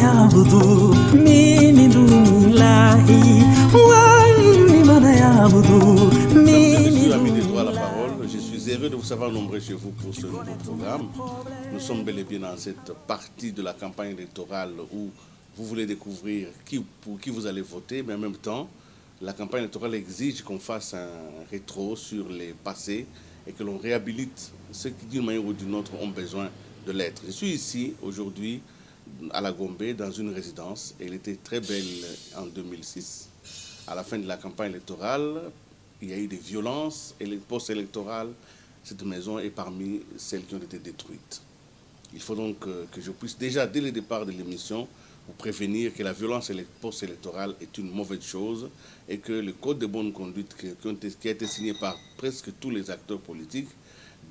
Je suis heureux de vous savoir nombreux chez vous pour ce nouveau programme. Nous sommes bel et bien dans cette partie de la campagne électorale où vous voulez découvrir pour qui vous allez voter, mais en même temps, la campagne électorale exige qu'on fasse un rétro sur les passés et que l'on réhabilite ceux qui, d'une manière ou d'une autre, ont besoin de l'être. Je suis ici aujourd'hui à la Gombe, dans une résidence, et elle était très belle en 2006. À la fin de la campagne électorale, il y a eu des violences et les post-électorales, cette maison est parmi celles qui ont été détruites. Il faut donc que je puisse déjà, dès le départ de l'émission, vous prévenir que la violence post-électorale est une mauvaise chose et que le code de bonne conduite qui a été signé par presque tous les acteurs politiques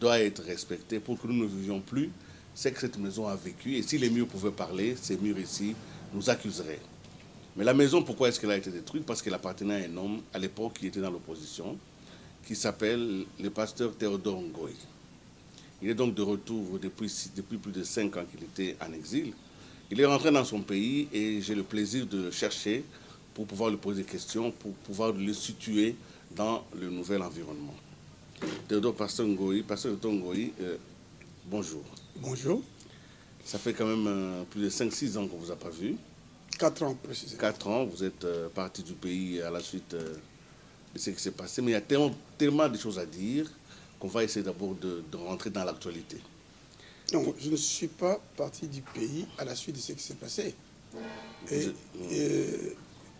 doit être respecté pour que nous ne vivions plus ce que cette maison a vécu. Et si les murs pouvaient parler, ces murs ici nous accuseraient. Mais la maison, pourquoi est-ce qu'elle a été détruite? Parce qu'elle appartenait à un homme, à l'époque, qui était dans l'opposition, qui s'appelle le pasteur Théodore Ngoï. Il est donc de retour depuis plus de 5 ans qu'il était en exil. Il est rentré dans son pays et j'ai le plaisir de le chercher pour pouvoir lui poser des questions, pour pouvoir le situer dans le nouvel environnement. Théodore Pasteur Ngoï, bonjour. Bonjour. Ça fait quand même plus de 5-6 ans qu'on ne vous a pas vu. 4 ans précisément. 4 ans, vous êtes parti du pays à la suite de ce qui s'est passé. Mais il y a tellement de choses à dire qu'on va essayer d'abord de rentrer dans l'actualité. Non, je ne suis pas parti du pays à la suite de ce qui s'est passé. Et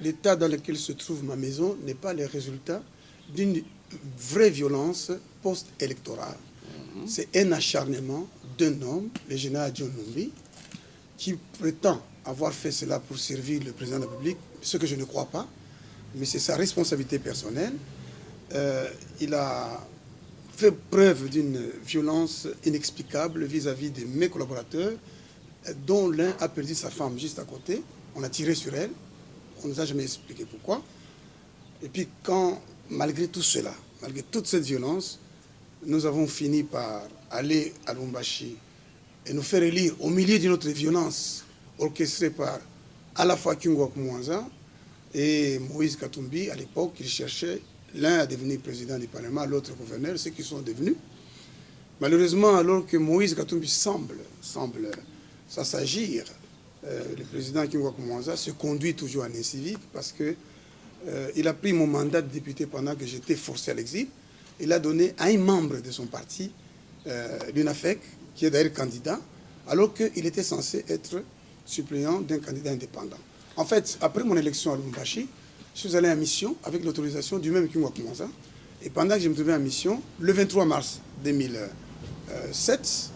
l'état dans lequel se trouve ma maison n'est pas le résultat d'une vraie violence post-électorale. C'est un acharnement d'un homme, le général John Numbi, qui prétend avoir fait cela pour servir le président de la République, ce que je ne crois pas, mais c'est sa responsabilité personnelle. Il a fait preuve d'une violence inexplicable vis-à-vis de mes collaborateurs, dont l'un a perdu sa femme juste à côté. On a tiré sur elle, on ne nous a jamais expliqué pourquoi. Et puis quand, malgré tout cela, malgré toute cette violence, nous avons fini par aller à Lubumbashi et nous faire élire au milieu d'une autre violence orchestrée par à la fois Kingwa Koumanza et Moïse Katumbi. À l'époque, ils cherchaient l'un à devenir président du Parlement, l'autre gouverneur, ceux qui sont devenus. Malheureusement, alors que Moïse Katumbi semble s'assagir, le président Kingwa Koumanza se conduit toujours en incivique parce que il a pris mon mandat de député pendant que j'étais forcé à l'exil. Il a donné à un membre de son parti, l'UNAFEC, qui est d'ailleurs candidat, alors qu'il était censé être suppléant d'un candidat indépendant. En fait, après mon élection à Lubumbashi, je suis allé en mission avec l'autorisation du même Kingwa Koumanza. Et pendant que je me trouvais en mission, le 23 mars 2007,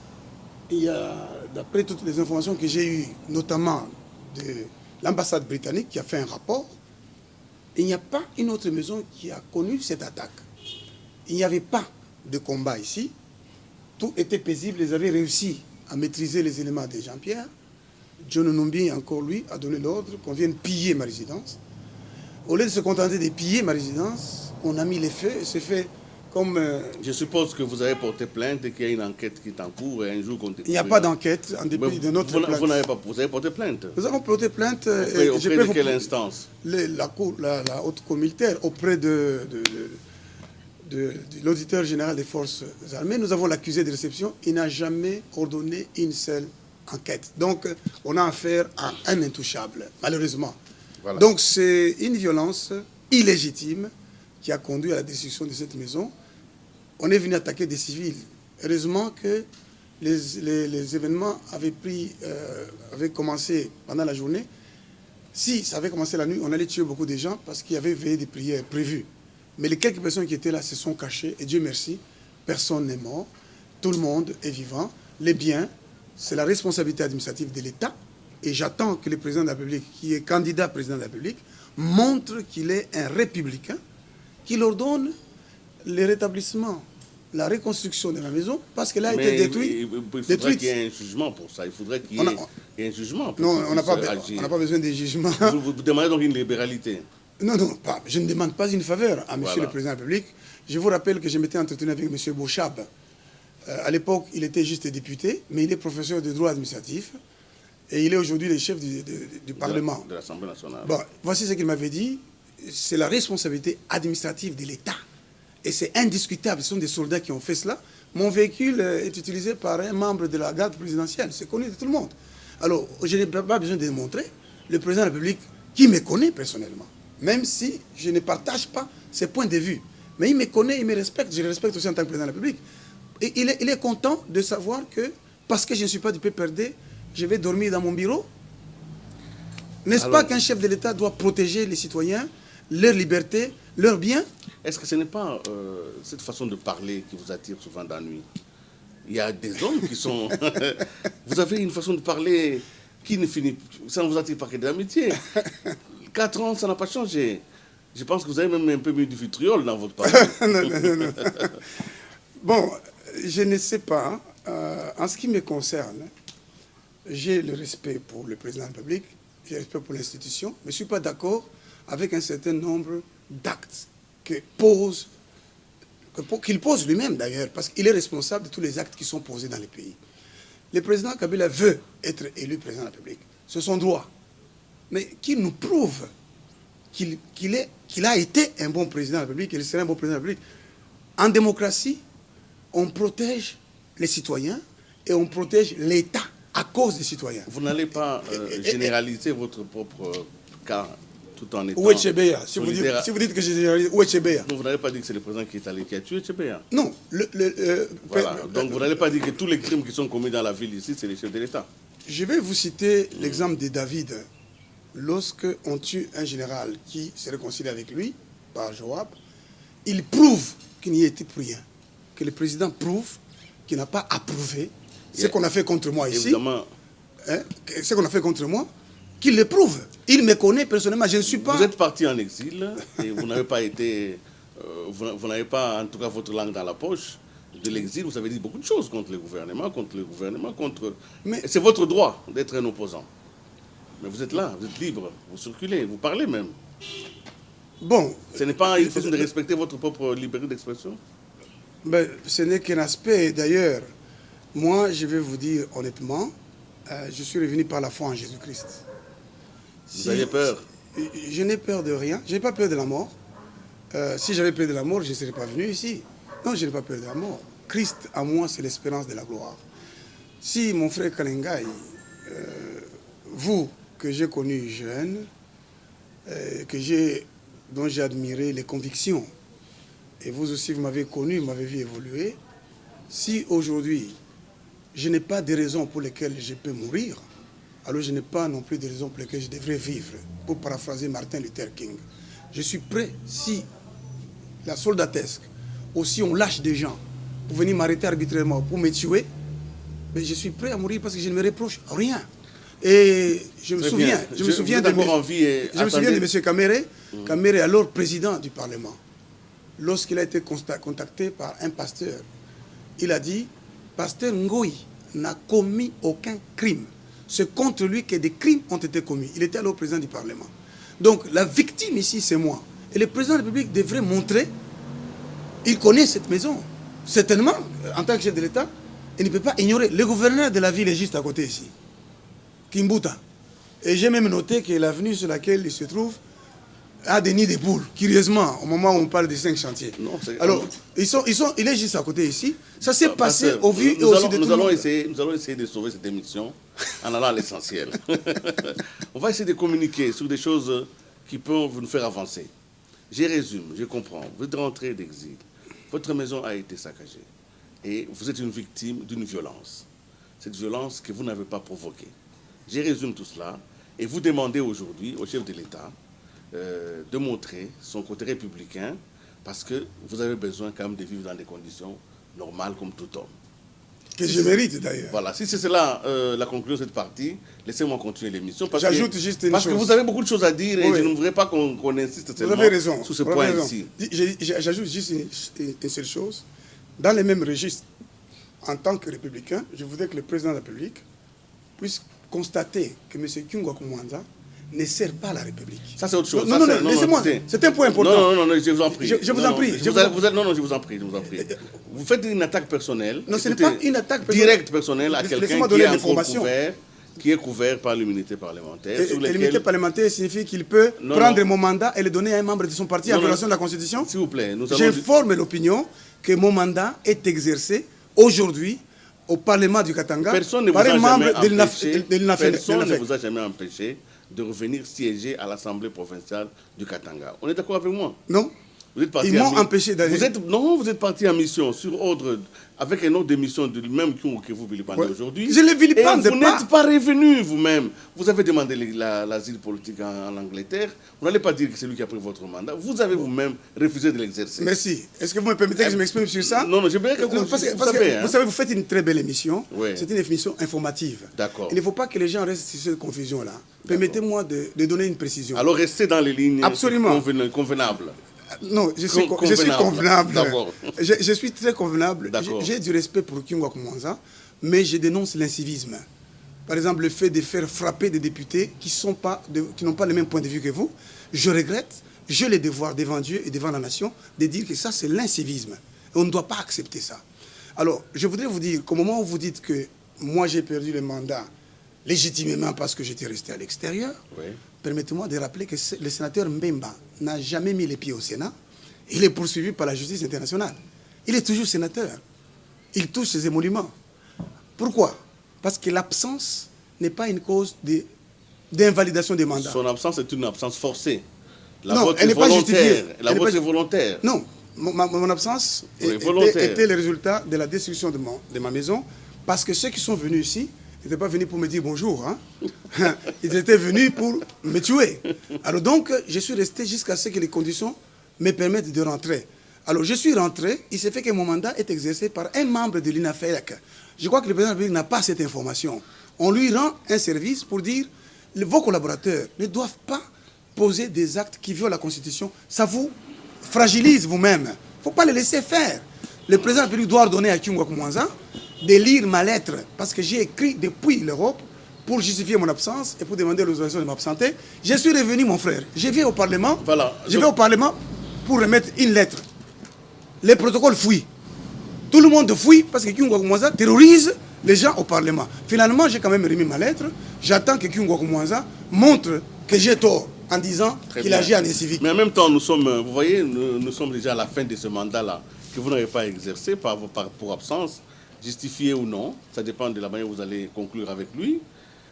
d'après toutes les informations que j'ai eues, notamment de l'ambassade britannique qui a fait un rapport, il n'y a pas une autre maison qui a connu cette attaque. Il n'y avait pas de combat ici. Tout était paisible. Ils avaient réussi à maîtriser les éléments de Jean-Pierre. John Numbi, encore lui, a donné l'ordre qu'on vienne piller ma résidence. Au lieu de se contenter de piller ma résidence, on a mis les feux et c'est fait comme... Je suppose que vous avez porté plainte et qu'il y a une enquête qui est en cours et un jour qu'on... Il n'y a pas d'enquête en dépit de notre plainte. Vous avez porté plainte? Nous avons porté plainte... Auprès de quelle instance? La haute cour militaire, auprès de l'auditeur général des forces armées. Nous avons l'accusé de réception. Il n'a jamais ordonné une seule enquête. Donc, on a affaire à un intouchable, malheureusement. Voilà. Donc, c'est une violence illégitime qui a conduit à la destruction de cette maison. On est venu attaquer des civils. Heureusement que les événements avaient commencé pendant la journée. Si ça avait commencé la nuit, on allait tuer beaucoup de gens parce qu'il y avait veillé des prières prévues. Mais les quelques personnes qui étaient là se sont cachées et Dieu merci, personne n'est mort. Tout le monde est vivant. Les biens, c'est la responsabilité administrative de l'État. Et j'attends que le président de la République, qui est candidat président de la République, montre qu'il est un républicain, qu'il ordonne le rétablissement, la reconstruction de la maison, parce qu'elle a été détruite. Il faudrait qu'il y ait un jugement pour ça. Il faudrait qu'il y ait un jugement. Non, on n'a pas besoin de jugement. Vous demandez donc une libéralité? Non, je ne demande pas une faveur à monsieur le président de la République. Je vous rappelle que je m'étais entretenu avec monsieur Bouchab. À l'époque, il était juste député, mais il est professeur de droit administratif. Et il est aujourd'hui le chef du Parlement. De l'Assemblée nationale. Bon, voici ce qu'il m'avait dit. C'est la responsabilité administrative de l'État. Et c'est indiscutable. Ce sont des soldats qui ont fait cela. Mon véhicule est utilisé par un membre de la garde présidentielle. C'est connu de tout le monde. Alors, je n'ai pas besoin de démontrer. Le président de la République, qui me connaît personnellement, même si je ne partage pas ses points de vue, mais il me connaît, il me respecte. Je le respecte aussi en tant que président de la République. Et il est content de savoir que, parce que je ne suis pas du PPRD, je vais dormir dans mon bureau. N'est-ce pas qu'un chef de l'État doit protéger les citoyens, leur liberté, leurs biens? Est-ce que ce n'est pas cette façon de parler qui vous attire souvent d'ennui? Il y a des hommes qui sont... Vous avez une façon de parler qui ne finit... Ça ne vous attire pas que de l'amitié. 4 ans, ça n'a pas changé. Je pense que vous avez même un peu mis du vitriol dans votre parole. Non. Bon, je ne sais pas. En ce qui me concerne, j'ai le respect pour le président de la République, j'ai le respect pour l'institution, mais je ne suis pas d'accord avec un certain nombre d'actes qu'il pose lui-même d'ailleurs, parce qu'il est responsable de tous les actes qui sont posés dans le pays. Le président Kabila veut être élu président de la République. C'est son droit. Mais qu'il nous prouve qu'il a été un bon président de la République, qu'il sera un bon président de la République. En démocratie, on protège les citoyens et on protège l'État à cause des citoyens. Vous n'allez pas généraliser votre propre cas tout en étant... Où est Chebeya? Si vous dites que j'ai généralisé, où est Chebeya? Donc vous n'allez pas dire que c'est le président qui a tué Chebeya? Non. Voilà. Donc vous n'allez pas dire que tous les crimes qui sont commis dans la ville ici, c'est les chefs de l'État? Je vais vous citer l'exemple de David. Lorsqu'on tue un général qui se réconcilie avec lui, par Joab, il prouve qu'il n'y était pour rien. Que le président prouve qu'il n'a pas approuvé ce qu'on a fait contre moi ici. Évidemment. Ce qu'on a fait contre moi, qu'il le prouve. Il me connaît personnellement, je ne suis pas... Vous êtes parti en exil et vous n'avez pas été... vous n'avez pas, en tout cas, votre langue dans la poche. De l'exil, vous avez dit beaucoup de choses contre le gouvernement, contre... Mais c'est votre droit d'être un opposant. Mais vous êtes là, vous êtes libre, vous circulez, vous parlez même. Bon... Ce n'est pas une façon de respecter votre propre liberté d'expression? Ben, ce n'est qu'un aspect. D'ailleurs, moi, je vais vous dire honnêtement, je suis revenu par la foi en Jésus-Christ. Vous avez peur? Je n'ai peur de rien. Je n'ai pas peur de la mort. Si j'avais peur de la mort, je ne serais pas venu ici. Non, je n'ai pas peur de la mort. Christ, à moi, c'est l'espérance de la gloire. Si mon frère Kalengai, vous, que j'ai connu jeune, dont j'ai admiré les convictions, et vous aussi, vous m'avez connu, vous m'avez vu évoluer, si aujourd'hui, je n'ai pas de raisons pour lesquelles je peux mourir, alors je n'ai pas non plus de raisons pour lesquelles je devrais vivre. Pour paraphraser Martin Luther King. Je suis prêt, si la soldatesque, ou si on lâche des gens pour venir m'arrêter arbitrairement, pour me tuer, mais je suis prêt à mourir parce que je ne me reproche rien. Et je me souviens de M. Kamere, Kamere, alors président du Parlement. Lorsqu'il a été contacté par un pasteur, il a dit, pasteur Ngoï n'a commis aucun crime. C'est contre lui que des crimes ont été commis. Il était alors président du Parlement. Donc la victime ici, c'est moi. Et le président de la République devrait montrer, il connaît cette maison. Certainement, en tant que chef de l'État, il ne peut pas ignorer. Le gouverneur de la ville est juste à côté ici, Kimbuta. Et j'ai même noté que l'avenue sur laquelle il se trouve a des nids de poules, curieusement, au moment où on parle des 5 chantiers. Non, alors, il est juste à côté ici. Ça s'est passé au vu et au su de tout le monde. Nous allons essayer de sauver cette émission en allant à l'essentiel. On va essayer de communiquer sur des choses qui peuvent nous faire avancer. Je résume, je comprends. Vous êtes rentré d'exil. Votre maison a été saccagée. Et vous êtes une victime d'une violence. Cette violence que vous n'avez pas provoquée. Je résume tout cela. Et vous demandez aujourd'hui au chef de l'État de montrer son côté républicain, parce que vous avez besoin quand même de vivre dans des conditions normales comme tout homme. Que je mérite d'ailleurs. Voilà, si c'est cela la conclusion de cette partie, laissez-moi continuer l'émission. J'ajoute juste une chose. Parce que vous avez beaucoup de choses à dire et je ne voudrais pas qu'on insiste seulement sur ce point-ci. J'ajoute juste une seule chose. Dans les mêmes registres, en tant que républicain, je voudrais que le président de la République puisse constater que M. Kingwa Kumwanza ne sert pas la République. Ça, c'est autre chose. Non, laissez-moi. C'est un point important. Non, je vous en prie. Je vous en prie. Non, je vous en prie. Vous faites une attaque personnelle. Non, ce n'est pas une attaque personnelle. Directe personnelle à quelqu'un qui est en couvert, qui est couvert par l'immunité parlementaire. L'immunité parlementaire signifie qu'il peut prendre mon mandat et le donner à un membre de son parti en violation de la Constitution. S'il vous plaît, j'informe l'opinion que mon mandat est exercé aujourd'hui au Parlement du Katanga par un membre de l'INAFEC. Personne ne vous a jamais empêché de revenir siéger à l'Assemblée provinciale du Katanga. On est d'accord avec moi? Non. Ils m'ont empêché d'aller. Vous êtes parti en mission sur ordre, avec un ordre de mission du même que vous vilipendez aujourd'hui. Je le vilipende pas. Vous n'êtes pas revenu vous-même. Vous avez demandé l'asile politique en Angleterre. Vous n'allez pas dire que c'est lui qui a pris votre mandat. Vous avez vous-même refusé de l'exercer. Merci. Est-ce que vous me permettez que je m'exprime sur ça? Non, je veux que vous savez, vous faites une très belle émission. Oui. C'est une émission informative. D'accord. Il ne faut pas que les gens restent sur cette confusion-là. Permettez-moi de donner une précision. Alors restez dans les lignes convenables. Non, je suis convenable. Je suis très convenable. J'ai du respect pour Kingwa Koumanza, mais je dénonce l'incivisme. Par exemple, le fait de faire frapper des députés qui n'ont pas le même point de vue que vous. Je regrette, j'ai le devoir devant Dieu et devant la nation de dire que ça, c'est l'incivisme. On ne doit pas accepter ça. Alors, je voudrais vous dire qu'au moment où vous dites que moi, j'ai perdu le mandat légitimement parce que j'étais resté à l'extérieur, oui. Permettez-moi de rappeler que le sénateur Mbemba n'a jamais mis les pieds au Sénat. Il est poursuivi par la justice internationale. Il est toujours sénateur. Il touche ses émoluments. Pourquoi? Parce que l'absence n'est pas une cause d'invalidation des mandats. Son absence est une absence forcée. Non, elle n'est pas justifiée. La vôtre est volontaire. Non, mon absence était le résultat de la destruction de ma maison, parce que ceux qui sont venus ici n'étaient pas venus pour me dire bonjour. Hein. Ils étaient venus pour me tuer. Alors donc, je suis resté jusqu'à ce que les conditions me permettent de rentrer. Alors je suis rentré, il s'est fait que mon mandat est exercé par un membre de l'INAFEC. Je crois que le président de la République n'a pas cette information. On lui rend un service pour dire, vos collaborateurs ne doivent pas poser des actes qui violent la Constitution. Ça vous fragilise vous-même. Il ne faut pas les laisser faire. Le président de la République doit ordonner à Kingwa Koumanza de lire ma lettre, parce que j'ai écrit depuis l'Europe pour justifier mon absence et pour demander l'autorisation de m'absenter. Je suis revenu, mon frère. Je vais au Parlement. Voilà. Je vais au Parlement pour remettre une lettre. Les protocoles fuient. Tout le monde fuit parce que Kingwa Koumanza terrorise les gens au Parlement. Finalement, j'ai quand même remis ma lettre. J'attends que Kingwa Koumanza montre que j'ai tort en disant qu'il agit en incivique. Mais en même temps, vous voyez, nous sommes déjà à la fin de ce mandat-là, que vous n'avez pas exercé pour absence. Justifié ou non, ça dépend de la manière dont vous allez conclure avec lui.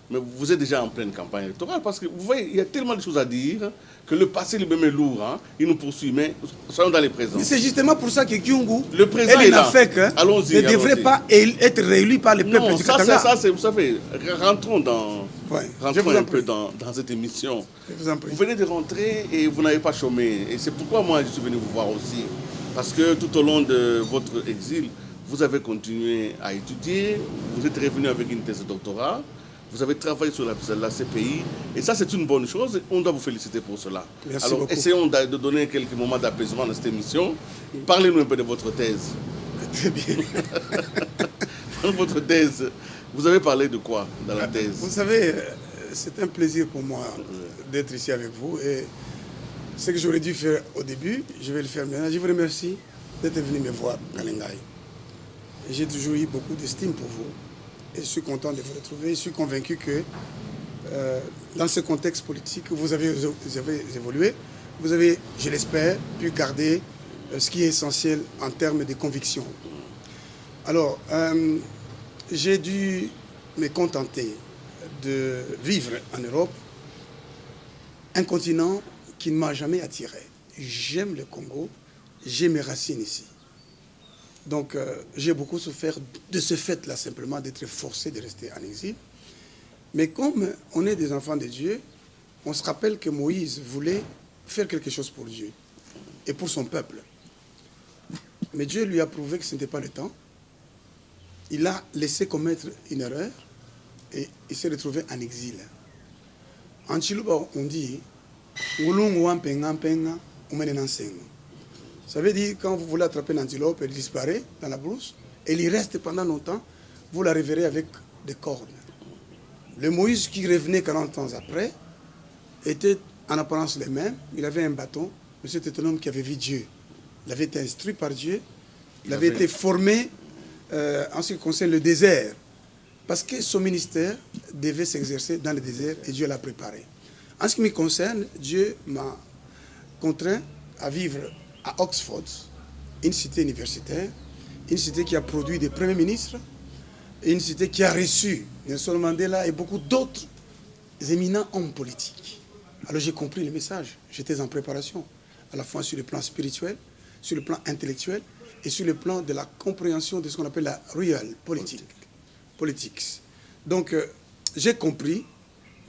Mais vous êtes déjà en pleine campagne électorale, parce que vous voyez, il y a tellement de choses à dire que le passé lui-même est lourd. Hein. Il nous poursuit, mais soyons dans les présents. C'est justement pour ça que Kyungu le président est là. Ne devrait pas être réélu par les peuples du Katanga. Vous savez, rentrons un peu dans cette émission. Vous venez de rentrer et vous n'avez pas chômé. Et c'est pourquoi moi, je suis venu vous voir aussi. Parce que tout au long de votre exil, vous avez continué à étudier, vous êtes revenu avec une thèse de doctorat, vous avez travaillé sur la CPI, et ça c'est une bonne chose, et on doit vous féliciter pour cela. Merci Alors beaucoup. Essayons de donner quelques moments d'apaisement dans cette émission. Parlez-nous un peu de votre thèse. Très bien. Dans votre thèse, vous avez parlé de quoi dans la thèse? Vous savez, c'est un plaisir pour moi d'être ici avec vous, et ce que j'aurais dû faire au début, je vais le faire maintenant. Je vous remercie d'être venu me voir, Kalengai. J'ai toujours eu beaucoup d'estime pour vous et je suis content de vous retrouver. Je suis convaincu que dans ce contexte politique, vous avez évolué. Vous avez, je l'espère, pu garder ce qui est essentiel en termes de conviction. Alors, j'ai dû me contenter de vivre en Europe, un continent qui ne m'a jamais attiré. J'aime le Congo, j'ai mes racines ici. Donc, j'ai beaucoup souffert de ce fait-là, simplement, d'être forcé de rester en exil. Mais comme on est des enfants de Dieu, on se rappelle que Moïse voulait faire quelque chose pour Dieu et pour son peuple. Mais Dieu lui a prouvé que ce n'était pas le temps. Il a laissé commettre une erreur et il s'est retrouvé en exil. En Chiluba, on dit ça veut dire quand vous voulez attraper une antilope, elle disparaît dans la brousse, elle y reste pendant longtemps, vous la révérez avec des cornes. Le Moïse qui revenait 40 ans après était en apparence le même, il avait un bâton, mais c'était un homme qui avait vu Dieu. Il avait été instruit par Dieu, il avait été formé en ce qui concerne le désert parce que son ministère devait s'exercer dans le désert et Dieu l'a préparé. En ce qui me concerne, Dieu m'a contraint à vivre à Oxford, une cité universitaire, une cité qui a produit des premiers ministres, et une cité qui a reçu Nelson Mandela et beaucoup d'autres éminents hommes politiques. Alors j'ai compris le message, j'étais en préparation, à la fois sur le plan spirituel, sur le plan intellectuel et sur le plan de la compréhension de ce qu'on appelle la real politics. Donc j'ai compris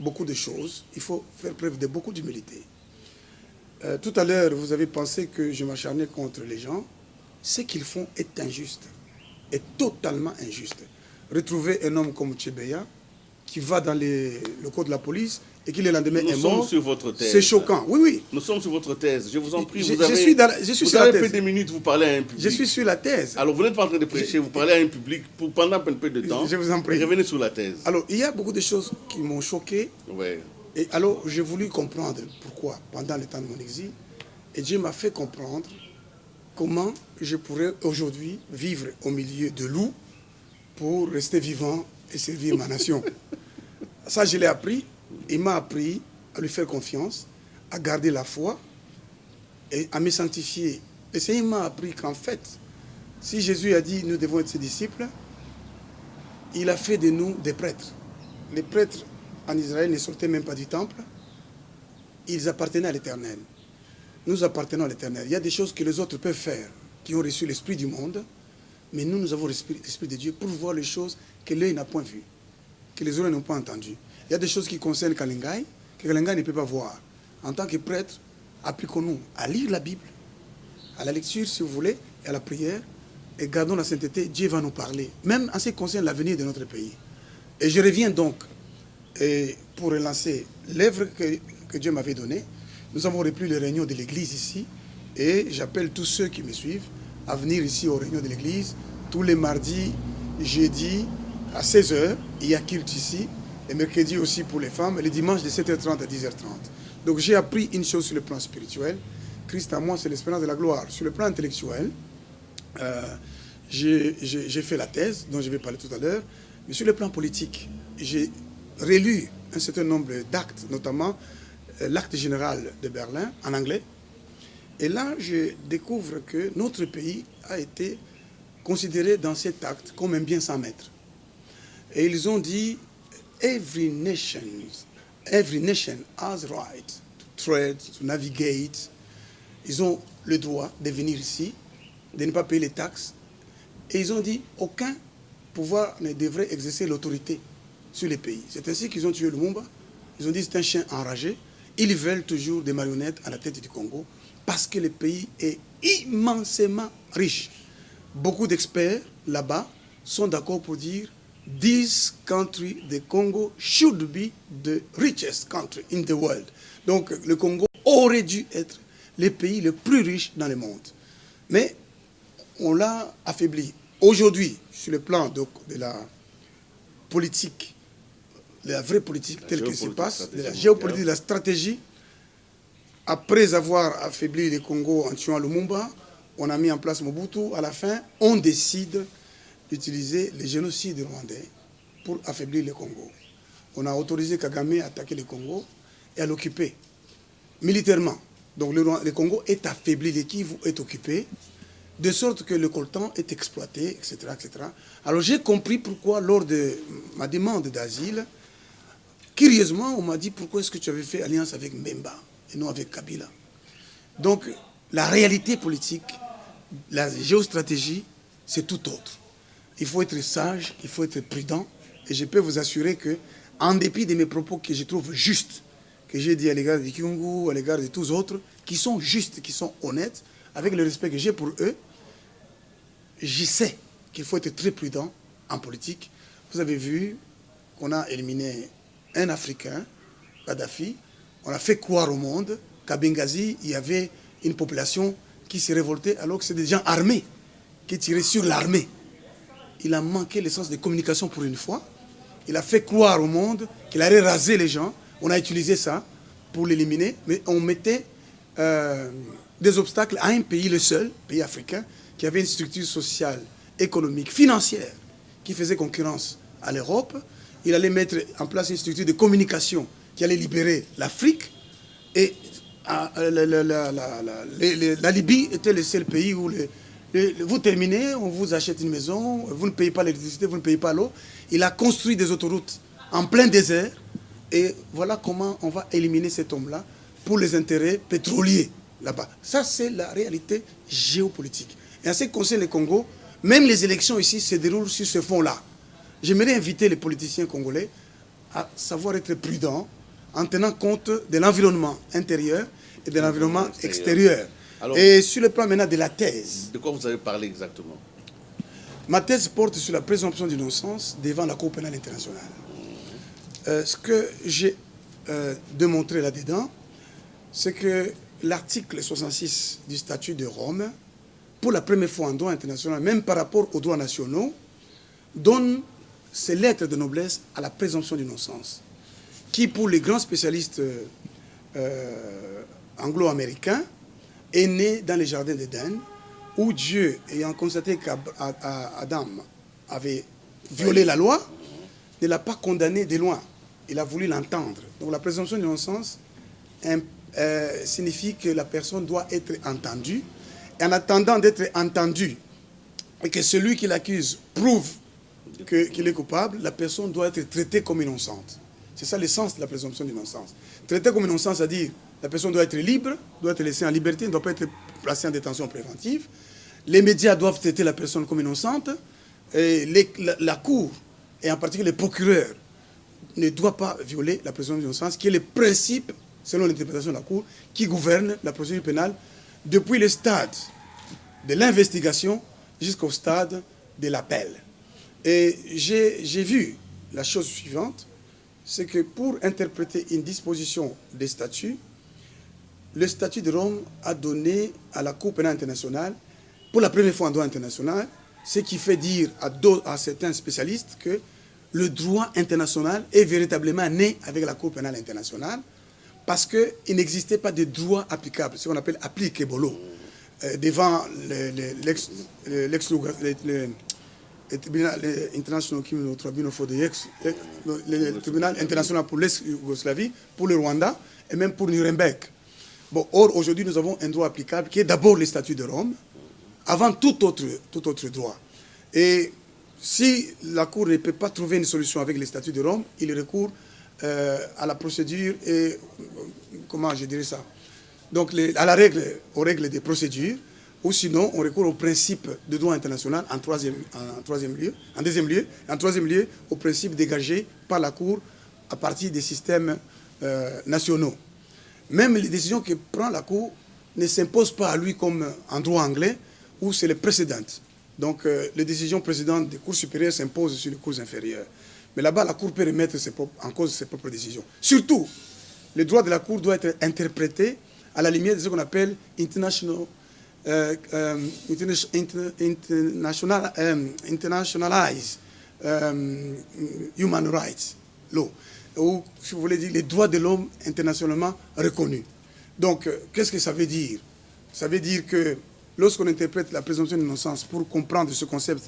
beaucoup de choses, il faut faire preuve de beaucoup d'humilité. Tout à l'heure, vous avez pensé que je m'acharnais contre les gens. Ce qu'ils font est injuste, est totalement injuste. Retrouver un homme comme Tchebeya, qui va dans les locaux de la police et qui le lendemain est mort. Nous sommes sur votre thèse. C'est choquant, oui, oui. Nous sommes sur votre thèse. Je vous en prie, Je vous avez fait des minutes, vous parlez à un public. Je suis sur la thèse. Alors vous n'êtes pas en train de prêcher, vous parlez à un public pendant un peu de temps. Je vous en prie. Revenez sur la thèse. Alors, il y a beaucoup de choses qui m'ont choqué. Ouais. Et alors, j'ai voulu comprendre pourquoi, pendant le temps de mon exil. Et Dieu m'a fait comprendre comment je pourrais aujourd'hui vivre au milieu de loups pour rester vivant et servir ma nation. Ça, je l'ai appris. Il m'a appris à lui faire confiance, à garder la foi et à me sanctifier. Le Seigneur m'a appris qu'en fait, si Jésus a dit nous devons être ses disciples, il a fait de nous des prêtres. Les prêtres en Israël ne sortaient même pas du temple. Ils appartenaient à l'Éternel. Nous appartenons à l'Éternel. Il y a des choses que les autres peuvent faire, qui ont reçu l'Esprit du monde, mais nous avons l'Esprit de Dieu pour voir les choses que l'œil n'a point vues, que les oreilles n'ont pas entendues. Il y a des choses qui concernent Kalingai, que Kalingai ne peut pas voir. En tant que prêtre, appliquons-nous à lire la Bible, à la lecture si vous voulez, et à la prière, et gardons la sainteté, Dieu va nous parler, même en ce qui concerne l'avenir de notre pays. Et je reviens donc, pour relancer l'œuvre que Dieu m'avait donnée. Nous avons repris les réunions de l'église ici, et j'appelle tous ceux qui me suivent à venir ici aux réunions de l'église, tous les mardis, jeudis, à 16h, il y a culte ici, et mercredi aussi pour les femmes, et les dimanches de 7h30 à 10h30. Donc j'ai appris une chose sur le plan spirituel, Christ à moi c'est l'espérance de la gloire. Sur le plan intellectuel, j'ai fait la thèse dont je vais parler tout à l'heure, mais sur le plan politique, j'ai relu un certain nombre d'actes, notamment l'acte général de Berlin en anglais. Et là, je découvre que notre pays a été considéré dans cet acte comme un bien sans maître. Et ils ont dit, every nation has right to trade, to navigate. Ils ont le droit de venir ici, de ne pas payer les taxes. Et ils ont dit, aucun pouvoir ne devrait exercer l'autorité sur les pays. C'est ainsi qu'ils ont tué Lumumba. Ils ont dit, c'est un chien enragé. Ils veulent toujours des marionnettes à la tête du Congo parce que le pays est immensément riche. Beaucoup d'experts là-bas sont d'accord pour dire this country, the Congo, should be the richest country in the world. Donc le Congo aurait dû être le pays le plus riche dans le monde. Mais on l'a affaibli. Aujourd'hui, sur le plan de la politique, la vraie politique telle qu'elle se passe, de la géopolitique, de la stratégie, après avoir affaibli le Congo en tuant Lumumba, on a mis en place Mobutu. À la fin, on décide d'utiliser le génocide rwandais pour affaiblir le Congo. On a autorisé Kagame à attaquer le Congo et à l'occuper militairement. Donc le Congo est affaibli, le Kivu est occupé, de sorte que le coltan est exploité, etc., etc. Alors j'ai compris pourquoi, lors de ma demande d'asile, curieusement, on m'a dit pourquoi est-ce que tu avais fait alliance avec Mbemba et non avec Kabila. Donc la réalité politique, la géostratégie, c'est tout autre. Il faut être sage, il faut être prudent, et je peux vous assurer que, en dépit de mes propos que je trouve justes, que j'ai dit à l'égard de Kyungu, à l'égard de tous autres, qui sont justes, qui sont honnêtes, avec le respect que j'ai pour eux, je sais qu'il faut être très prudent en politique. Vous avez vu qu'on a éliminé un Africain, Kadhafi. On a fait croire au monde qu'à Benghazi, il y avait une population qui s'est révoltée alors que c'est des gens armés qui tiraient sur l'armée. Il a manqué le sens de communication pour une fois. Il a fait croire au monde qu'il allait raser les gens. On a utilisé ça pour l'éliminer, mais on mettait des obstacles à un pays, le seul pays africain, qui avait une structure sociale, économique, financière, qui faisait concurrence à l'Europe. Il allait mettre en place une structure de communication qui allait libérer l'Afrique. Et la Libye était le seul pays où vous terminez, on vous achète une maison, vous ne payez pas l'électricité, vous ne payez pas l'eau. Il a construit des autoroutes en plein désert. Et voilà comment on va éliminer cet homme-là pour les intérêts pétroliers là-bas. Ça, c'est la réalité géopolitique. Et en ce qui concerne le Congo, même les élections ici se déroulent sur ce fond-là. J'aimerais inviter les politiciens congolais à savoir être prudents en tenant compte de l'environnement intérieur et de l'environnement extérieur. Alors, et sur le plan maintenant de la thèse. De quoi vous avez parlé exactement? Ma thèse porte sur la présomption d'innocence devant la Cour pénale internationale. Ce que j'ai démontré là-dedans, c'est que l'article 66 du statut de Rome, pour la première fois en droit international, même par rapport aux droits nationaux, donne ses lettres de noblesse à la présomption d'innocence, qui, pour les grands spécialistes anglo-américains, est né dans les jardins d'Éden, où Dieu, ayant constaté qu'Adam avait violé la loi, ne l'a pas condamné de loin. Il a voulu l'entendre. Donc la présomption d'innocence signifie que la personne doit être entendue. Et en attendant d'être entendu, et que celui qui l'accuse prouve qu'il est coupable, la personne doit être traitée comme innocente. C'est ça le sens de la présomption d'innocence. Traitée comme innocente, c'est-à-dire la personne doit être libre, doit être laissée en liberté, ne doit pas être placée en détention préventive. Les médias doivent traiter la personne comme innocente. Et la Cour, et en particulier les procureurs, ne doit pas violer la présomption d'innocence, qui est le principe, selon l'interprétation de la Cour, qui gouverne la procédure pénale depuis le stade de l'investigation jusqu'au stade de l'appel. Et j'ai vu la chose suivante, c'est que pour interpréter une disposition des statuts, le statut de Rome a donné à la Cour pénale internationale, pour la première fois en droit international, ce qui fait dire à certains spécialistes que le droit international est véritablement né avec la Cour pénale internationale, parce qu'il n'existait pas de droit applicable, ce qu'on appelle applicable, devant le tribunal international pour l'ex-Yougoslavie, pour le Rwanda et même pour Nuremberg. Bon, or, aujourd'hui, nous avons un droit applicable qui est d'abord le statut de Rome, avant tout autre droit. Et si la Cour ne peut pas trouver une solution avec le statut de Rome, il recourt à la procédure et, comment je dirais ça, donc aux règles des procédures, ou sinon on recourt au principe de droit international en deuxième lieu, au principe dégagé par la Cour à partir des systèmes nationaux. Même les décisions que prend la Cour ne s'imposent pas à lui comme en droit anglais, où c'est le précédent. Donc les décisions précédentes des cours supérieures s'imposent sur les cours inférieures. Mais là-bas, la Cour peut remettre en cause ses propres décisions. Surtout, le droit de la Cour doit être interprété à la lumière de ce qu'on appelle internationalized human rights law, ou, si vous voulez dire, les droits de l'homme internationalement reconnus. Donc, qu'est-ce que ça veut dire? Ça veut dire que lorsqu'on interprète la présomption d'innocence pour comprendre ce concept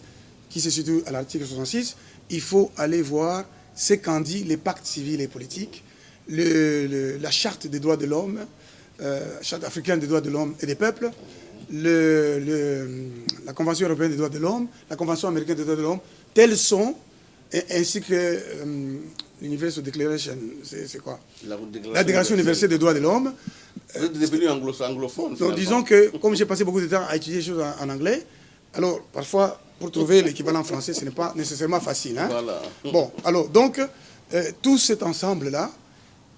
qui se situe à l'article 66, il faut aller voir ce qu'en dit les pactes civils et politiques, la charte des droits de l'homme, charte africaine des droits de l'homme et des peuples, la Convention européenne des droits de l'homme, la Convention américaine des droits de l'homme, tels sont, ainsi que l'Universal Declaration, c'est quoi? La Déclaration universelle des droits de l'homme. Vous êtes devenu anglophone. Donc disons que, comme j'ai passé beaucoup de temps à étudier les choses en anglais, alors parfois, pour trouver l'équivalent français, ce n'est pas nécessairement facile. Hein? Voilà. Bon, alors, donc, tout cet ensemble-là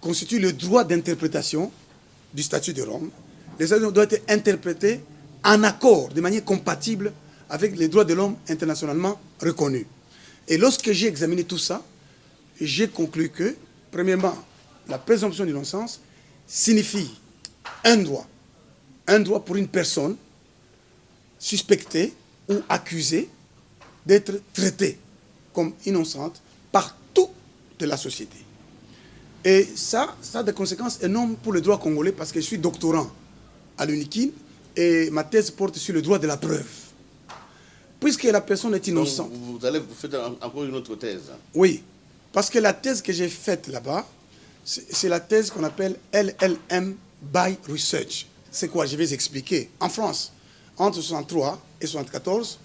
constitue le droit d'interprétation du statut de Rome. Les statuts doivent être interprétés en accord, de manière compatible avec les droits de l'homme internationalement reconnus. Et lorsque j'ai examiné tout ça, j'ai conclu que, premièrement, la présomption d'innocence signifie un droit pour une personne suspectée ou accusée d'être traitée comme innocente par toute la société. Et ça a des conséquences énormes pour le droit congolais parce que je suis doctorant à l'UNIKIN et ma thèse porte sur le droit de la preuve. puisque la personne est innocente. Donc, vous faites encore une autre thèse. Oui, parce que la thèse que j'ai faite là-bas, c'est la thèse qu'on appelle LLM by Research. C'est quoi? Je vais expliquer. En France, entre 63 et 74,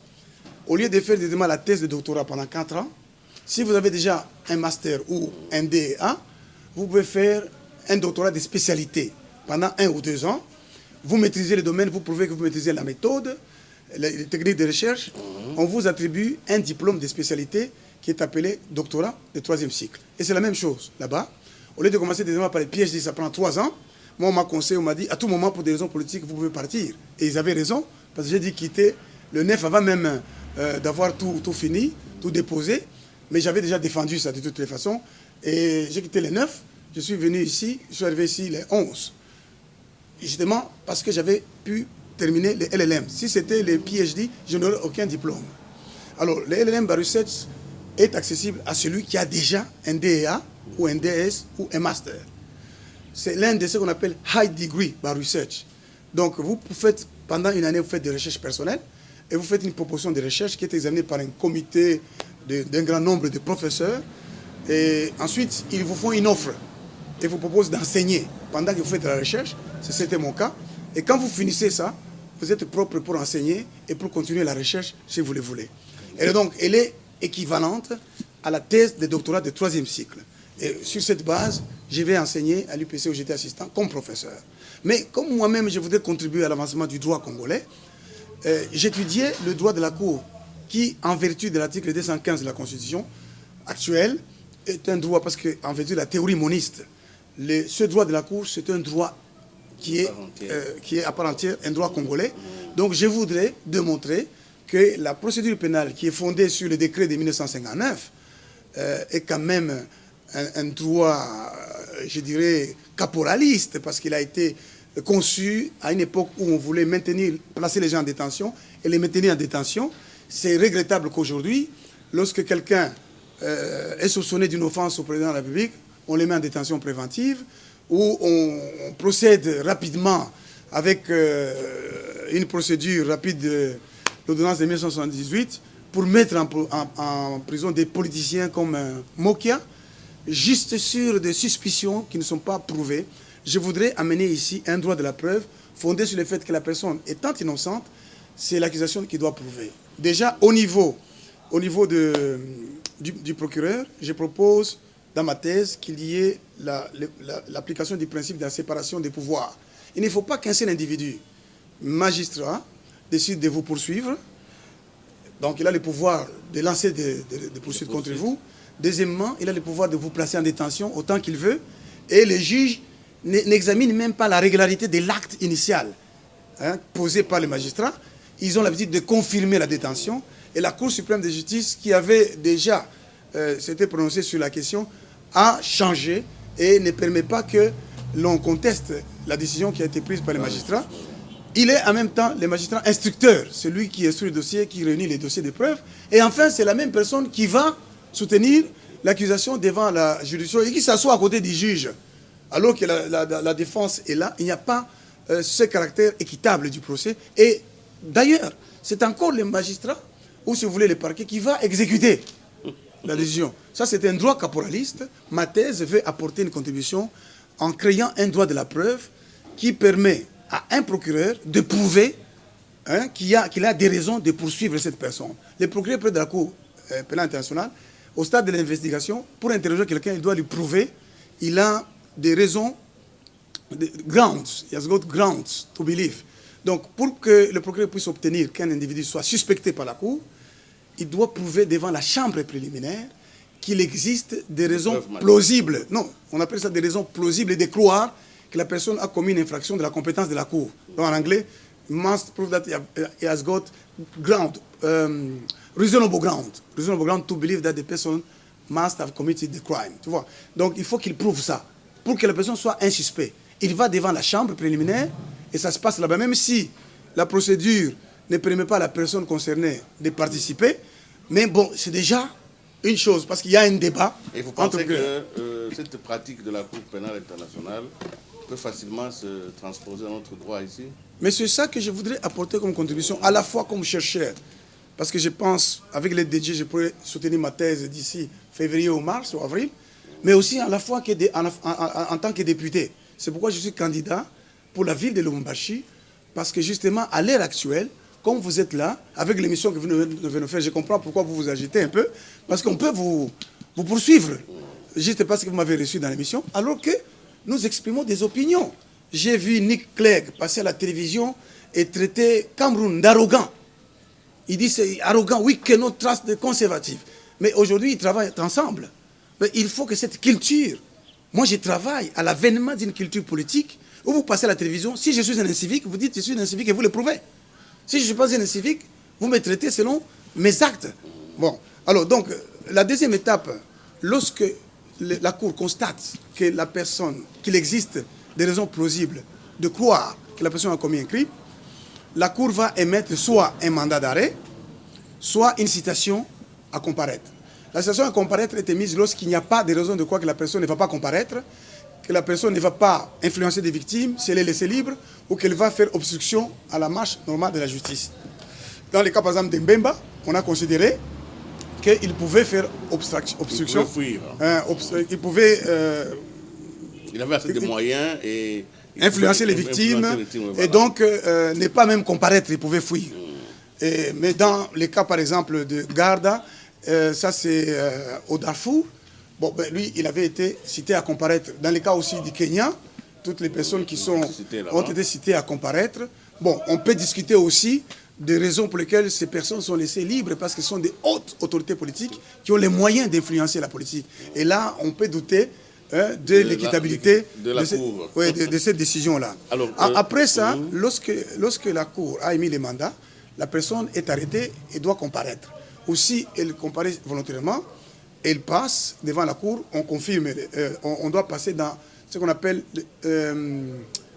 au lieu de faire directement la thèse de doctorat pendant 4 ans, si vous avez déjà un master ou un DEA, vous pouvez faire un doctorat de spécialité pendant 1 ou 2 ans. Vous maîtrisez le domaine, vous prouvez que vous maîtrisez la méthode, les techniques de recherche. On vous attribue un diplôme de spécialité qui est appelé doctorat de 3e cycle. Et c'est la même chose là-bas. Au lieu de commencer directement par les PhD, ça prend 3 ans. Moi, on m'a conseillé, on m'a dit, à tout moment, pour des raisons politiques, vous pouvez partir. Et ils avaient raison, parce que j'ai dit quitter le 9 avant même d'avoir tout fini, tout déposé. Mais j'avais déjà défendu ça de toutes les façons. Et j'ai quitté le 9, je suis venu ici, je suis arrivé ici le 11. Justement parce que j'avais pu terminer les LLM. Si c'était les PhD, je n'aurais aucun diplôme. Alors, le LLM by Research est accessible à celui qui a déjà un DEA ou un DS ou un Master. C'est l'un de ce qu'on appelle High Degree by Research. Donc, vous faites, pendant une année, vous faites des recherches personnelles et vous faites une proposition de recherche qui est examinée par un comité d'un grand nombre de professeurs. Et ensuite, ils vous font une offre et vous proposent d'enseigner pendant que vous faites la recherche. C'était mon cas. Et quand vous finissez ça, vous êtes propre pour enseigner et pour continuer la recherche si vous le voulez. Et donc, elle est équivalente à la thèse de doctorat de 3e cycle. Et sur cette base, je vais enseigner à l'UPC où j'étais assistant comme professeur. Mais comme moi-même, je voudrais contribuer à l'avancement du droit congolais, j'étudiais le droit de la Cour qui, en vertu de l'article 215 de la Constitution actuelle, est un droit, parce qu'en vertu de la théorie moniste, ce droit de la Cour, c'est un droit qui est à part entière un droit congolais. Donc je voudrais démontrer que la procédure pénale qui est fondée sur le décret de 1959 est quand même un droit, je dirais, caporaliste, parce qu'il a été conçu à une époque où on voulait placer les gens en détention et les maintenir en détention. C'est regrettable qu'aujourd'hui, lorsque quelqu'un est soupçonné d'une offense au président de la République, on les met en détention préventive, où on procède rapidement avec une procédure rapide de l'ordonnance de 1978 pour mettre en prison des politiciens comme Mokia, juste sur des suspicions qui ne sont pas prouvées. Je voudrais amener ici un droit de la preuve fondé sur le fait que la personne étant innocente, c'est l'accusation qui doit prouver. Déjà, au niveau du procureur, je propose dans ma thèse qu'il y ait l'application du principe de la séparation des pouvoirs. Il ne faut pas qu'un seul individu, magistrat, décide de vous poursuivre. Donc il a le pouvoir de lancer des poursuites contre vous. Deuxièmement, il a le pouvoir de vous placer en détention autant qu'il veut. Et les juges n'examinent même pas la régularité de l'acte initial posé par les magistrats. Ils ont l'habitude de confirmer la détention. Et la Cour suprême de justice, qui avait déjà s'était prononcée sur la question, a changé et ne permet pas que l'on conteste la décision qui a été prise par les magistrats. Il est en même temps le magistrat instructeur, celui qui instruit le dossier, qui réunit les dossiers de preuves. Et enfin, c'est la même personne qui va soutenir l'accusation devant la juridiction et qui s'assoit à côté du juge. Alors que la défense est là, il n'y a pas ce caractère équitable du procès. Et d'ailleurs, c'est encore le magistrat, ou si vous voulez le parquet, qui va exécuter la décision. Ça, c'est un droit caporaliste. Ma thèse veut apporter une contribution en créant un droit de la preuve qui permet à un procureur de prouver qu'il a des raisons de poursuivre cette personne. Le procureur près de la Cour pénale internationale, au stade de l'investigation, pour interroger quelqu'un, il doit lui prouver qu'il a des raisons, grounds, he has got grounds to believe. Donc, pour que le procureur puisse obtenir qu'un individu soit suspecté par la Cour, il doit prouver devant la chambre préliminaire qu'il existe des raisons plausibles. Non, on appelle ça des raisons plausibles et de croire que la personne a commis une infraction de la compétence de la Cour. Donc, en anglais, must prove that he has got ground, reasonable ground to believe that the person must have committed the crime. Tu vois? Donc, il faut qu'il prouve ça pour que la personne soit un suspect. Il va devant la chambre préliminaire et ça se passe là-bas. Même si la procédure ne permet pas à la personne concernée de participer, mais bon, c'est déjà une chose, parce qu'il y a un débat. Et vous pensez que cette pratique de la Cour pénale internationale peut facilement se transposer dans notre droit ici? Mais c'est ça que je voudrais apporter comme contribution, à la fois comme chercheur. parce que je pense, avec l'aide de Dieu, je pourrais soutenir ma thèse d'ici février ou mars ou avril, mais aussi à la fois en tant que député. C'est pourquoi je suis candidat pour la ville de Lubumbashi, parce que justement, à l'heure actuelle, comme vous êtes là, avec l'émission que vous venez de faire, je comprends pourquoi vous vous agitez un peu, parce qu'on peut vous poursuivre, juste parce que vous m'avez reçu dans l'émission, alors que nous exprimons des opinions. J'ai vu Nick Clegg passer à la télévision et traiter Cameroun d'arrogant. Il dit c'est arrogant, oui, que notre trace de conservative. Mais aujourd'hui, ils travaillent ensemble. Mais il faut que cette culture, moi je travaille à l'avènement d'une culture politique, où vous passez à la télévision, si je suis un incivique, vous dites je suis un incivique et vous le prouvez. Si je ne suis pas un incivique, vous me traitez selon mes actes. Bon, alors donc, la deuxième étape, lorsque la Cour constate que la personne, qu'il existe des raisons plausibles de croire que la personne a commis un crime, la Cour va émettre soit un mandat d'arrêt, soit une citation à comparaître. La citation à comparaître est émise lorsqu'il n'y a pas de raison de croire que la personne ne va pas comparaître, que la personne ne va pas influencer des victimes si elle est laissée libre, ou qu'elle va faire obstruction à la marche normale de la justice. Dans le cas, par exemple, de Mbemba, on a considéré qu'il pouvait faire obstruction. Il pouvait il avait assez de moyens et influencer les victimes, voilà. Et donc ne pas même comparaître, il pouvait fuir. Mais dans les cas, par exemple, de Garda, ça c'est au Darfour, bon, ben, lui, il avait été cité à comparaître. Dans les cas aussi du Kenya, toutes les personnes qui ont été citées à comparaître. Bon, on peut discuter aussi des raisons pour lesquelles ces personnes sont laissées libres, parce que ce sont des hautes autorités politiques qui ont les moyens d'influencer la politique. Et là, on peut douter de l'équitabilité de cette décision-là. Après ça, lorsque la Cour a émis les mandats, la personne est arrêtée et doit comparaître. Ou si elle comparaît volontairement, elle passe devant la Cour, on confirme, on doit passer dans ce qu'on appelle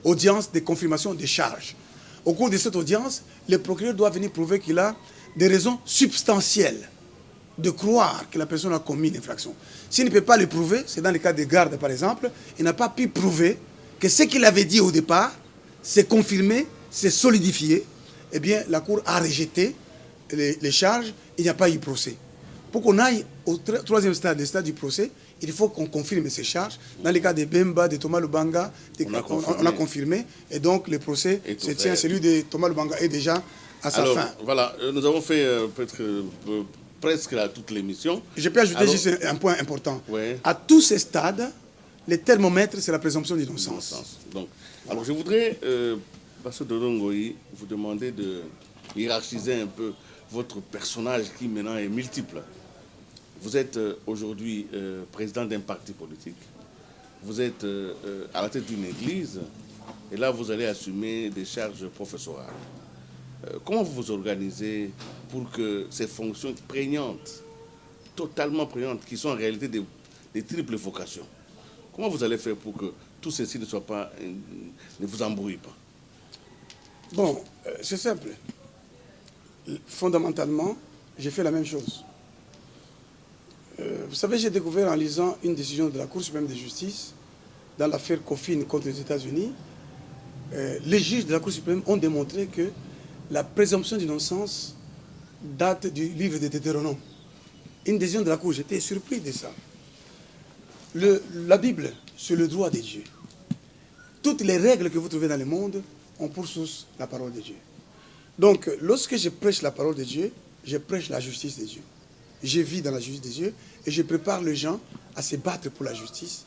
audience de confirmation des charges. Au cours de cette audience, le procureur doit venir prouver qu'il a des raisons substantielles de croire que la personne a commis une infraction. S'il ne peut pas le prouver, c'est dans le cas des gardes par exemple, il n'a pas pu prouver que ce qu'il avait dit au départ, c'est confirmé, c'est solidifié, eh bien la Cour a rejeté les charges, il n'y a pas eu procès. Pour qu'on aille au troisième stade, le stade du procès, il faut qu'on confirme ces charges. Dans les cas de Bemba, de Thomas Lubanga, on a confirmé. Et donc le procès se tient. Celui de Thomas Lubanga est déjà à sa fin. Voilà, nous avons fait presque toute l'émission. Je peux ajouter juste un point important. Ouais. À tous ces stades, le thermomètre, c'est la présomption d'innocence. Donc, alors je voudrais, Pasteur Dodongoyi, vous demander de hiérarchiser un peu votre personnage qui maintenant est multiple. Vous êtes aujourd'hui président d'un parti politique, vous êtes à la tête d'une église, et là vous allez assumer des charges professorales. Comment vous vous organisez pour que ces fonctions prégnantes, totalement prégnantes, qui sont en réalité des triples vocations, comment vous allez faire pour que tout ceci ne soit pas, ne vous embrouille pas? Bon, c'est simple. Fondamentalement, j'ai fait la même chose. Vous savez, j'ai découvert en lisant une décision de la Cour suprême de justice dans l'affaire Coffin contre les États-Unis. Les juges de la Cour suprême ont démontré que la présomption d'innocence date du livre de Deutéronome. Une décision de la Cour, j'étais surpris de ça. La Bible, c'est le droit de Dieu. Toutes les règles que vous trouvez dans le monde ont pour source la parole de Dieu. Donc, lorsque je prêche la parole de Dieu, je prêche la justice de Dieu. Je vis dans la justice de Dieu et je prépare les gens à se battre pour la justice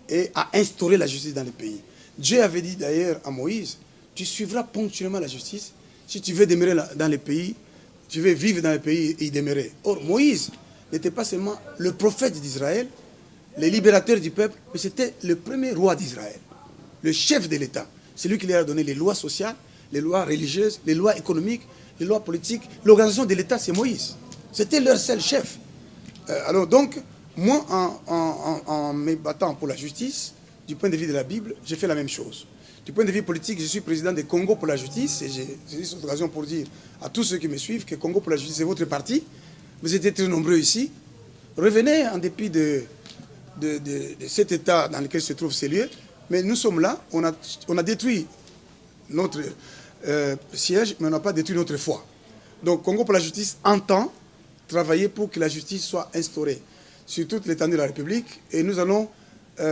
et à instaurer la justice dans le pays. Dieu avait dit d'ailleurs à Moïse, tu suivras ponctuellement la justice si tu veux demeurer dans le pays, tu veux vivre dans le pays et y demeurer. Or, Moïse n'était pas seulement le prophète d'Israël, le libérateur du peuple, mais c'était le premier roi d'Israël, le chef de l'État. C'est lui qui leur a donné les lois sociales, les lois religieuses, les lois économiques, les lois politiques. L'organisation de l'État, c'est Moïse. C'était leur seul chef. Alors donc, moi, en me battant pour la justice, du point de vue de la Bible, j'ai fait la même chose. Du point de vue politique, je suis président de Congo pour la justice, et j'ai cette occasion pour dire à tous ceux qui me suivent que Congo pour la justice, c'est votre parti. Vous étiez très nombreux ici. Revenez en dépit de cet état dans lequel se trouvent ces lieux. Mais nous sommes là, on a détruit notre siège, mais on n'a pas détruit notre foi. Donc Congo pour la justice entend travailler pour que la justice soit instaurée sur toute l'étendue de la République. Et nous allons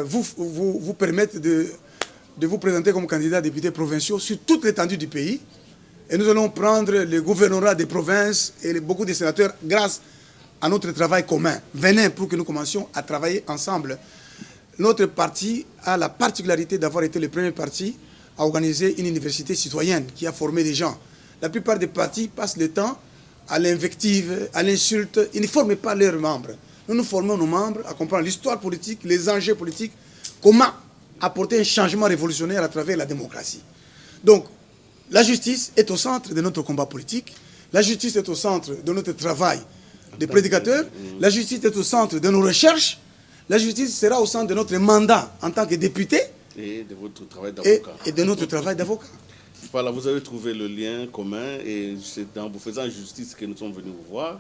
vous permettre de vous présenter comme candidat député provinciaux sur toute l'étendue du pays. Et nous allons prendre le gouvernorat des provinces et beaucoup de sénateurs grâce à notre travail commun. Venez pour que nous commencions à travailler ensemble. Notre parti a la particularité d'avoir été le premier parti à organiser une université citoyenne qui a formé des gens. La plupart des partis passent le temps à l'invective, à l'insulte. Ils ne forment pas leurs membres. Nous formons nos membres à comprendre l'histoire politique, les enjeux politiques, comment apporter un changement révolutionnaire à travers la démocratie. Donc, la justice est au centre de notre combat politique. La justice est au centre de notre travail de prédicateurs. La justice est au centre de nos recherches. La justice sera au centre de notre mandat en tant que député et de votre travail d'avocat. Et de notre travail d'avocat. Voilà, vous avez trouvé le lien commun et c'est en vous faisant justice que nous sommes venus vous voir,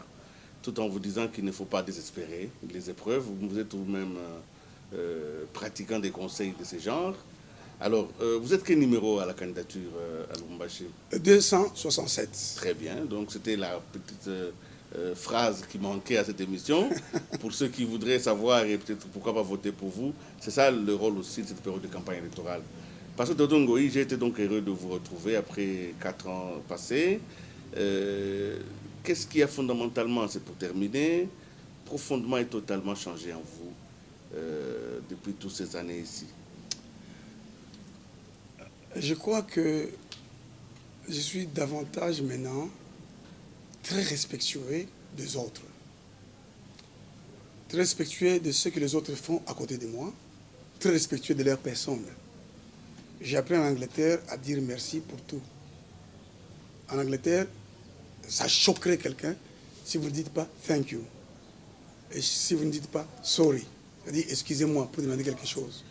tout en vous disant qu'il ne faut pas désespérer les épreuves. Vous êtes vous-même pratiquant des conseils de ce genre. Alors, vous êtes quel numéro à la candidature à Lubumbashi? 267. Très bien, donc c'était la petite phrase qui manquait à cette émission. Pour ceux qui voudraient savoir et peut-être pourquoi pas voter pour vous, c'est ça le rôle aussi de cette période de campagne électorale. Parce que Dodo Ngoï, j'ai été donc heureux de vous retrouver après 4 ans passés. Qu'est-ce qui a fondamentalement, c'est pour terminer, profondément et totalement changé en vous depuis toutes ces années ici? Je crois que je suis davantage maintenant très respectueux des autres. Très respectueux de ce que les autres font à côté de moi. Très respectueux de leur personne. J'ai appris en Angleterre à dire merci pour tout. En Angleterre, ça choquerait quelqu'un si vous ne dites pas thank you. Et si vous ne dites pas sorry. C'est-à-dire excusez-moi pour demander quelque chose.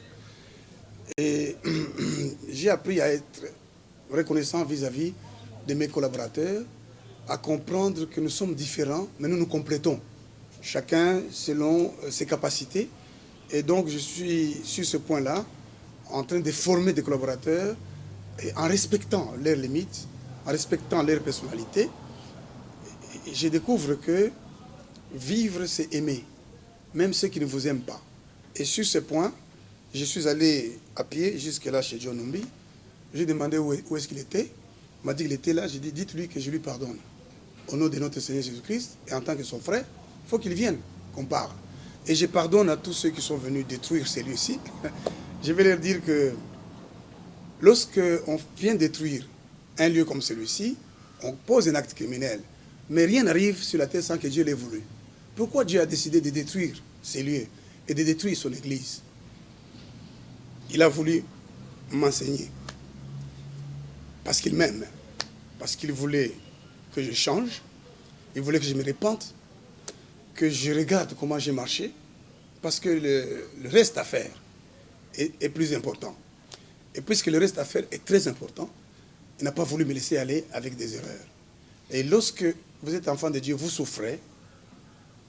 Et j'ai appris à être reconnaissant vis-à-vis de mes collaborateurs, à comprendre que nous sommes différents, mais nous nous complétons. Chacun selon ses capacités. Et donc je suis sur ce point-là en train de former des collaborateurs et en respectant leurs limites, en respectant leur personnalité. Je découvre que vivre, c'est aimer, même ceux qui ne vous aiment pas. Et sur ce point, je suis allé à pied jusque-là chez John Numbi. J'ai demandé où est-ce qu'il était. Il m'a dit qu'il était là. J'ai dit, dites-lui que je lui pardonne. Au nom de notre Seigneur Jésus-Christ, et en tant que son frère, il faut qu'il vienne, qu'on parle. Et je pardonne à tous ceux qui sont venus détruire celui-ci. Je vais leur dire que lorsqu'on vient détruire un lieu comme celui-ci, on pose un acte criminel. Mais rien n'arrive sur la terre sans que Dieu l'ait voulu. Pourquoi Dieu a décidé de détruire ces lieux et de détruire son Église? Il a voulu m'enseigner. Parce qu'il m'aime. Parce qu'il voulait que je change. Il voulait que je me répente. Que je regarde comment j'ai marché. Parce que le reste à faire est plus important. Et puisque le reste à faire est très important, il n'a pas voulu me laisser aller avec des erreurs. Et lorsque vous êtes enfant de Dieu, vous souffrez,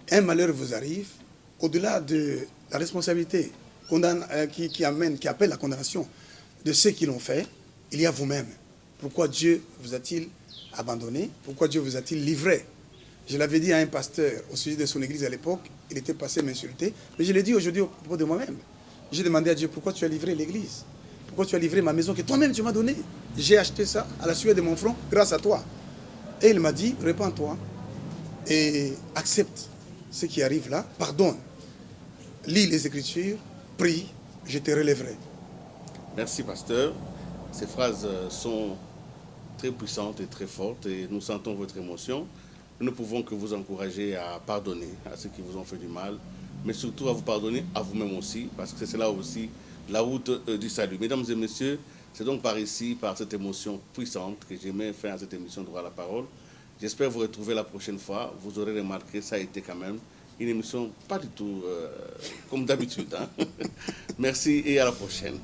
un malheur vous arrive, au-delà de la responsabilité qui appelle la condamnation de ceux qui l'ont fait, il y a vous-même. Pourquoi Dieu vous a-t-il abandonné? Pourquoi Dieu vous a-t-il livré? Je l'avais dit à un pasteur au sujet de son église à l'époque, il était passé m'insulter, mais je l'ai dit aujourd'hui au propos de moi-même. J'ai demandé à Dieu, pourquoi tu as livré l'église? Pourquoi tu as livré ma maison que toi-même tu m'as donnée? J'ai acheté ça à la sueur de mon front grâce à toi. Et il m'a dit, répands-toi et accepte ce qui arrive là, pardonne. Lis les Écritures, prie, je te relèverai. Merci, pasteur. Ces phrases sont très puissantes et très fortes et nous sentons votre émotion. Nous ne pouvons que vous encourager à pardonner à ceux qui vous ont fait du mal, mais surtout à vous pardonner à vous-même aussi, parce que c'est là aussi la route du salut. Mesdames et messieurs, c'est donc par ici, par cette émotion puissante que j'ai mis fin à cette émission de Droit à la parole. J'espère vous retrouver la prochaine fois. Vous aurez remarqué, ça a été quand même une émission pas du tout comme d'habitude. Hein. Merci et à la prochaine.